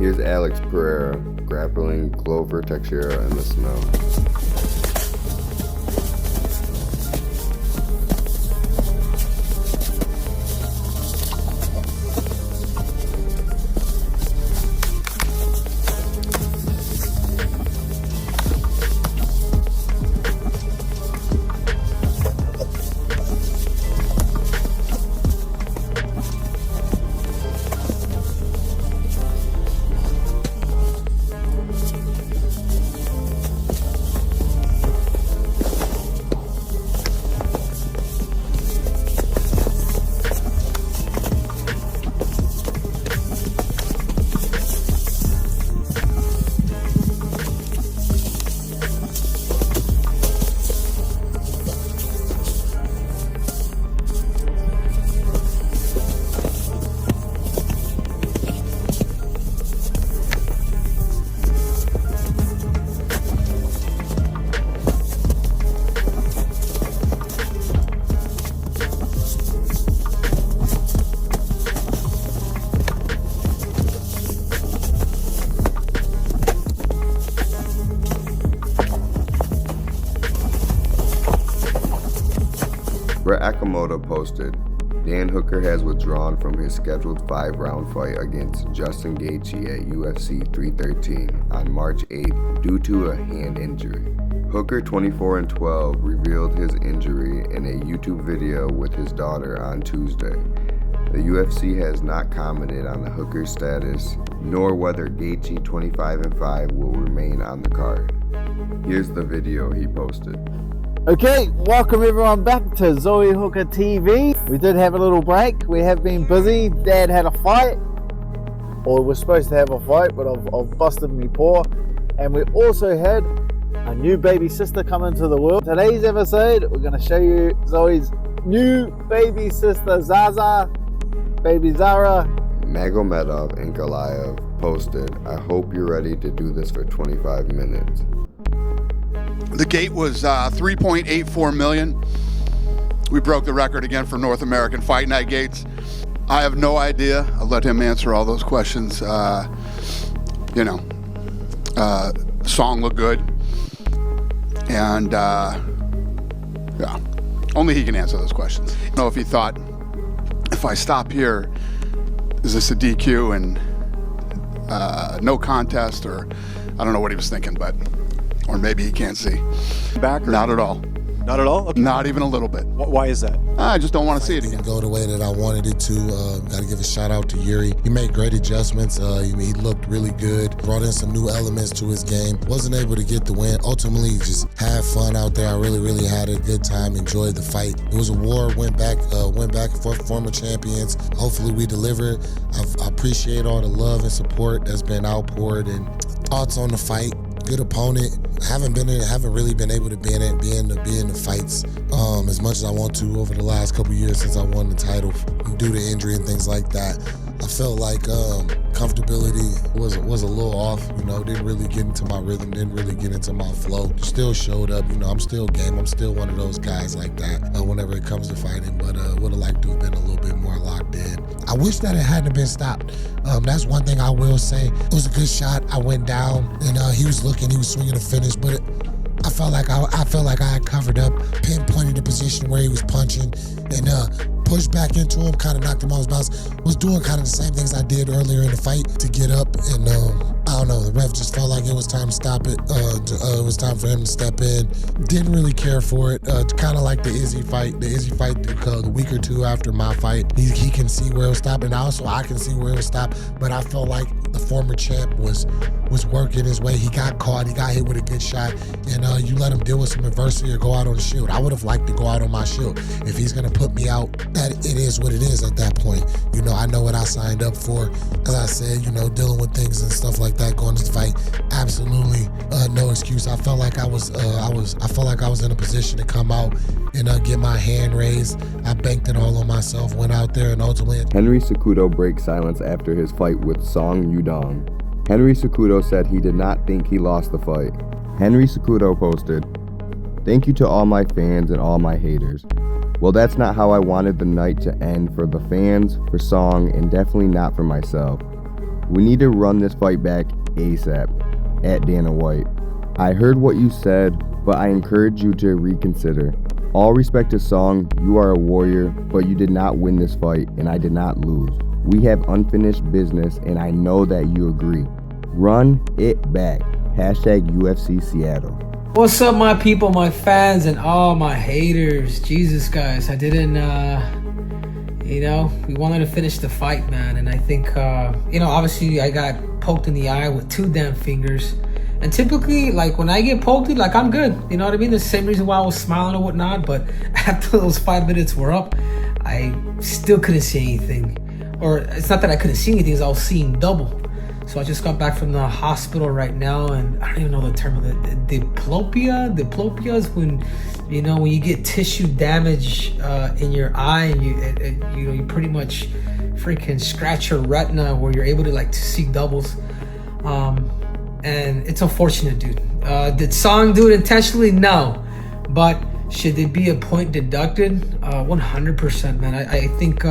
Here's Alex Pereira grappling Glover TEIXEIRA in the snow. Brett Akamoto posted, Dan Hooker has withdrawn from his scheduled 5-round fight against Justin Gaethje at UFC 313 on March 8th due to a hand injury. Hooker, 24-12, revealed his injury in a YouTube video with his daughter on Tuesday. The UFC has not commented on the Hooker status, nor whether Gaethje, 25-5, will remain on the card. Here's the video he posted. Okay, welcome everyone back to Zoe Hooker TV. We did have a little break. We have been busy. Dad had a fight, or we're supposed to have a fight, but I've busted me paw. And we also had a new baby sister come into the world. Today's episode, we're going to show you Zoe's new baby sister, Zaza, baby Zara. Magomedov and Goliath posted, I hope you're ready to do this for 25 minutes. The gate was 3.84 million. We broke the record again for North American Fight Night gates. I have no idea. I'll let him answer all those questions. Song looked good. And yeah, only he can answer those questions. I don't know if he thought, if I stop here, is this a DQ and no contest, or I don't know what he was thinking, but or maybe he can't see. Back? Not at all. Not at all? Okay. Not even a little bit. Why is that? I just don't want to see it Didn't again. go the way that I wanted it to. Got to give a shout out to Yuri. He made great adjustments. He looked really good. Brought in some new elements to his game. Wasn't able to get the win. Ultimately, just had fun out there. I really had a good time. Enjoyed the fight. It was a war. Went back and forth. Former champions. Hopefully, we delivered. I appreciate all the love and support that's been outpoured and thoughts on the fight. Good opponent. Haven't really been able to be in the fights as much as I want to over the last couple years since I won the title due to injury and things like that. I felt like comfortability was a little off. Didn't really get into my rhythm. Didn't really get into my flow. Still showed up. I'm still game. I'm still one of those guys like that whenever it comes to fighting. But would have liked to have been a little bit more locked in. I wish that it hadn't been stopped. That's one thing I will say. It was a good shot. I went down and he was swinging to finish, but I felt like I had covered up, pinpointed the position where he was punching, and pushed back into him, kind of knocked him off his balance. Was doing kind of the same things I did earlier in the fight to get up, and I don't know, the ref just felt like it was time to stop it. It was time for him to step in. Didn't really care for it. Kind of like the Izzy fight. The week or two after my fight, he can see where it was stopped, and also I can see where it was stopped. But I felt like the former champ was working his way. He got caught. He got hit with a good shot, and you let him deal with some adversity or go out on the shield. I would have liked to go out on my shield. If he's gonna put me out, that it is what it is at that point. I know what I signed up for. As I said, dealing with things and stuff like that going into the fight. Absolutely no excuse. I felt like I was in a position to come out and get my hand raised. I banked it all on myself. Went out there and ultimately. Henry Cejudo breaks silence after his fight with Song Yudong. Henry Cejudo said he did not think he lost the fight. Henry Cejudo posted, "Thank you to all my fans and all my haters. Well, that's not how I wanted the night to end for the fans, for Song, and definitely not for myself. We need to run this fight back ASAP. At Dana White. I heard what you said, but I encourage you to reconsider. All respect to Song, you are a warrior, but you did not win this fight, and I did not lose. We have unfinished business, and I know that you agree. Run it back. Hashtag UFC Seattle. What's up, my people, my fans, and all my haters? Jesus, guys, I didn't, we wanted to finish the fight, man. And I think, obviously I got poked in the eye with 2 damn fingers. And typically, like, when I get poked, like, I'm good. You know what I mean? The same reason why I was smiling or whatnot. But after those 5 minutes were up, I still couldn't see anything. Or it's not that I couldn't see anything, it's I was seeing double. So I just got back from the hospital right now, and I don't even know the term of it. Diplopia? Diplopia is when you get tissue damage in your eye, and you pretty much freaking scratch your retina where you're able to to see doubles. And it's unfortunate, dude. Did Song do it intentionally? No. But should there be a point deducted? 100%, man. I think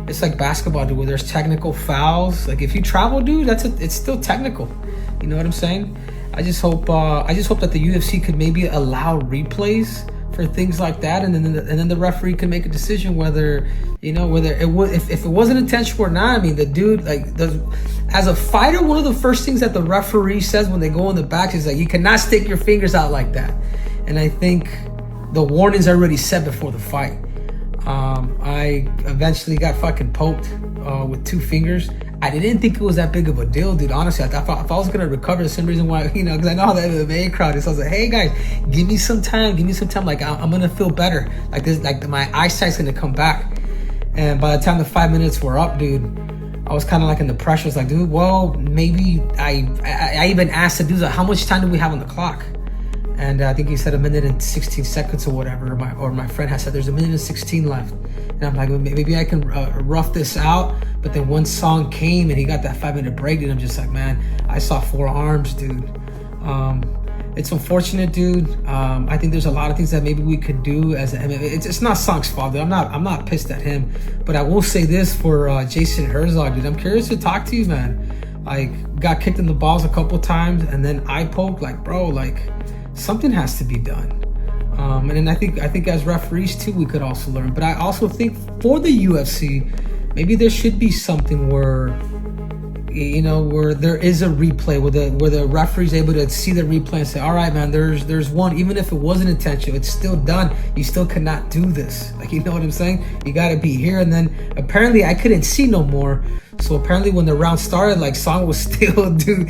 it's like basketball, dude, where there's technical fouls. Like, if you travel, dude, it's still technical. You know what I'm saying? I just hope that the UFC could maybe allow replays for things like that, and then the referee can make a decision whether if it wasn't intentional or not. I mean, the dude, as a fighter, one of the first things that the referee says when they go in the back is you cannot stick your fingers out like that. And I think the warning's already set before the fight. I eventually got fucking poked with 2 fingers. I didn't think it was that big of a deal, dude. Honestly, I thought if I was gonna recover, the same reason why, because I know how the MMA crowd is. So I was like, hey guys, give me some time. Like, I'm gonna feel better. Like this, my eyesight's gonna come back. And by the time the 5 minutes were up, dude, I was kind of in the pressure. It's like, dude, well, maybe I even asked the dude, how much time do we have on the clock? And I think he said 1 minute and 16 seconds or whatever. Or my friend has said there's 1 minute and 16 left. And I'm like, maybe I can rough this out. But then one Song came and he got that 5 minute break, and I'm just like, man, I saw 4 arms, dude. It's unfortunate, dude. I think there's a lot of things that maybe we could do as it's not Song's fault, dude. I'm not pissed at him. But I will say this for Jason Herzog, dude. I'm curious to talk to you, man. Got kicked in the balls a couple times, and then eye poked. Bro, something has to be done. And then I think as referees too, we could also learn. But I also think for the UFC, maybe there should be something where there is a replay, where the referee's able to see the replay and say, all right, man, there's one, even if it wasn't intentional, it's still done. You still cannot do this. You know what I'm saying? You got to be here. And then apparently I couldn't see no more. So apparently when the round started, Song was still, dude,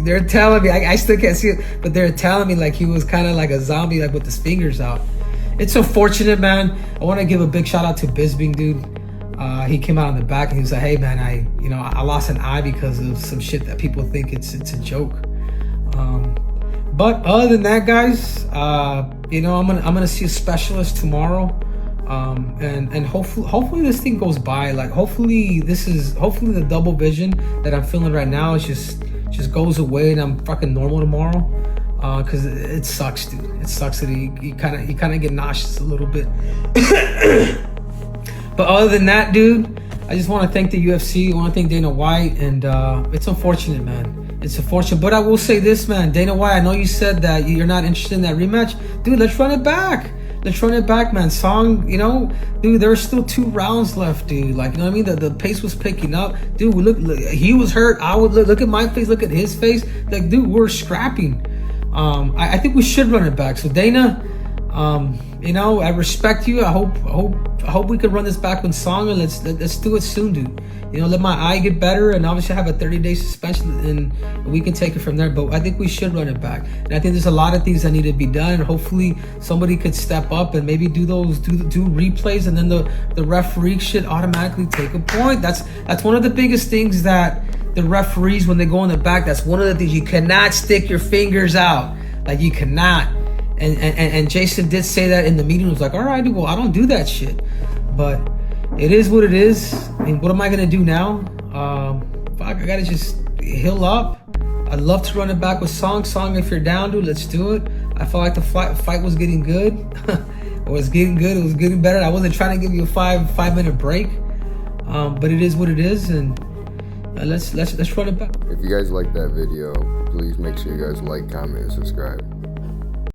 they're telling me, I still can't see it, but they're telling me he was kind of like a zombie, with his fingers out. It's unfortunate, man. I want to give a big shout out to Bisping, dude. He came out in the back and he was like, hey, man, I lost an eye because of some shit that people think it's a joke. But other than that, guys, I'm gonna see a specialist tomorrow. And hopefully this thing goes by. Hopefully the double vision that I'm feeling right now is just goes away and I'm fucking normal tomorrow. Cause it sucks, dude. It sucks that you kind of get nauseous a little bit. But other than that, dude, I just want to thank the UFC. I want to thank Dana White, and it's unfortunate, man. It's unfortunate, but I will say this, man. Dana White, I know you said that you're not interested in that rematch, dude. Let's run it back. Let's run it back, man. Song, dude, there's still 2 rounds left, dude. You know what I mean? The pace was picking up, dude. Look, he was hurt. I would look at my face, look at his face. Dude, we're scrapping. I think we should run it back. So Dana, I respect you. I hope we can run this back with Song, and let's do it soon, dude. Let my eye get better, and obviously have a 30-day suspension, and we can take it from there. But I think we should run it back, and I think there's a lot of things that need to be done. And hopefully somebody could step up and maybe do replays, and then the referee should automatically take a point. That's one of the biggest things that the referees, when they go in the back, that's one of the things. You cannot stick your fingers out. You cannot. And Jason did say that in the meeting. He was like, all right, well, I don't do that shit. But it is what it is. I mean, what am I going to do now? I got to just heal up. I'd love to run it back with Song. Song, if you're down, dude, let's do it. I felt like the fight was getting good. It was getting good. It was getting better. I wasn't trying to give you a five minute break. But it is what it is. And, let's run it back. If you guys like that video, please make sure you guys like, comment, and subscribe.